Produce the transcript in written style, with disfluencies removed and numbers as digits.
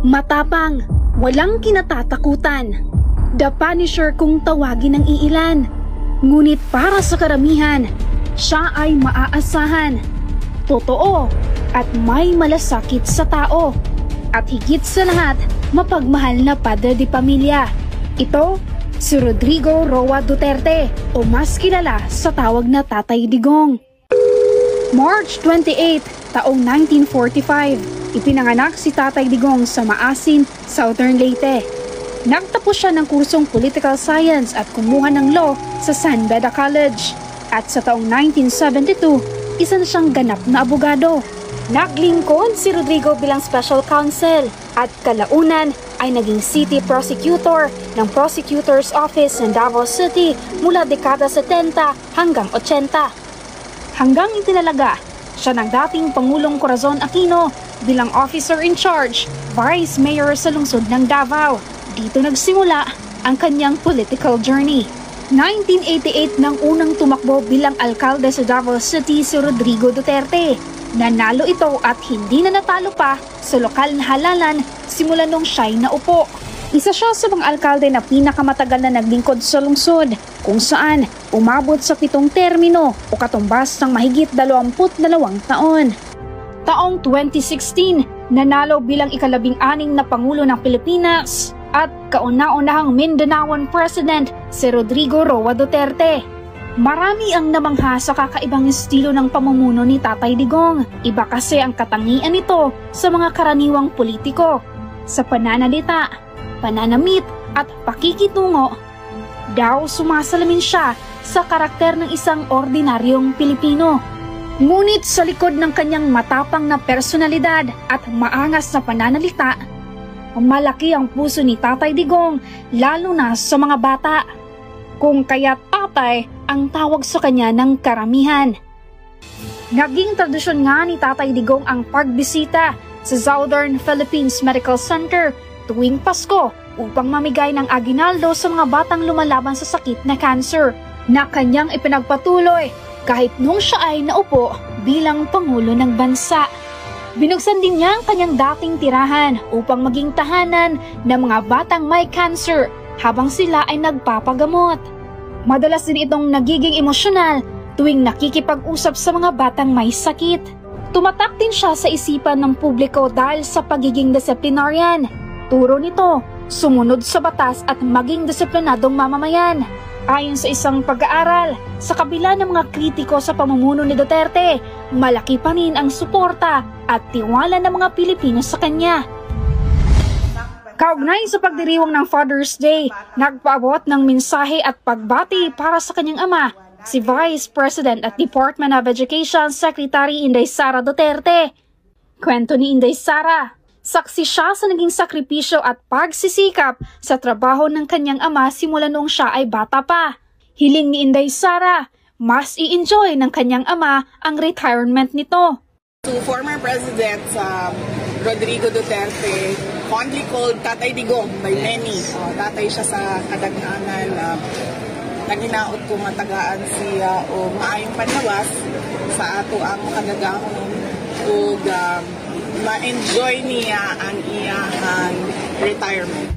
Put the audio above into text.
Matapang, walang kinatatakutan. The Punisher kung tawagin ng iilan. Ngunit para sa karamihan, siya ay maaasahan. Totoo at may malasakit sa tao. At higit sa lahat, mapagmahal na padre de pamilya. Ito, si Rodrigo Roa Duterte o mas kilala sa tawag na Tatay Digong. March 28, taong 1945, ipinanganak si Tatay Digong sa Maasin, Southern Leyte. Nagtapos siya ng kursong Political Science at kumuha ng Law sa San Beda College. At sa taong 1972, isa na siyang ganap na abogado. Naglingkod si Rodrigo bilang Special Counsel at kalaunan ay naging City Prosecutor ng Prosecutor's Office ng Davao City mula dekada 70 hanggang 80. Hanggang itinalaga siya ng dating Pangulong Corazon Aquino bilang Officer in Charge, Vice Mayor sa lungsod ng Davao. Dito nagsimula ang kanyang political journey. 1988 nang unang tumakbo bilang alkalde sa Davao City si Rodrigo Duterte. Nanalo ito at hindi na natalo pa sa lokal na halalan simula nung siya'y naupo. Isa siya sa mga alkalde na pinakamatagal na naglingkod sa lungsod, kung saan umabot sa 7 termino o katumbas ng mahigit 22 taon. Taong 2016, nanalo bilang ika-16 na Pangulo ng Pilipinas at kauna-unahang Mindanaoan President si Rodrigo Roa Duterte. Marami ang namangha sa kakaibang estilo ng pamumuno ni Tatay Digong. Iba kasi ang katangian nito sa mga karaniwang politiko. Sa pananalita, pananamit at pakikitungo, daw sumasalamin siya sa karakter ng isang ordinaryong Pilipino. Ngunit sa likod ng kanyang matapang na personalidad at maangas na pananalita, malaki ang puso ni Tatay Digong lalo na sa mga bata. Kung kaya tatay ang tawag sa kanya ng karamihan. Naging tradisyon nga ni Tatay Digong ang pagbisita sa Southern Philippines Medical Center tuwing Pasko upang mamigay ng aginaldo sa mga batang lumalaban sa sakit na cancer na kanyang ipinagpatuloy kahit nung siya ay naupo bilang Pangulo ng Bansa. Binuksan din niya ang kanyang dating tirahan upang maging tahanan ng mga batang may cancer habang sila ay nagpapagamot. Madalas din itong nagiging emosyonal tuwing nakikipag-usap sa mga batang may sakit. Tumatak din siya sa isipan ng publiko dahil sa pagiging disciplinarian. Turo nito, sumunod sa batas at maging disiplinadong mamamayan. Ayon sa isang pag-aaral, sa kabila ng mga kritiko sa pamumuno ni Duterte, malaki pa rin ang suporta at tiwala ng mga Pilipino sa kanya. Kaugnay sa pagdiriwang ng Father's Day, nagpaabot ng mensahe at pagbati para sa kanyang ama, si Vice President at Department of Education Secretary Inday Sara Duterte. Kwento ni Inday Sara, saksi siya sa naging sakripisyo at pagsisikap sa trabaho ng kanyang ama simula noong siya ay bata pa. Hiling ni Inday Sara, mas i-enjoy ng kanyang ama ang retirement nito. To former President Rodrigo Duterte, fondly called Tatay Digong by many. Tatay siya sa kadaghanan. Naginaot ko matagaan siya o maayong panlawas sa ato ang kadagahon o ma-enjoy niya ang iyang retirement.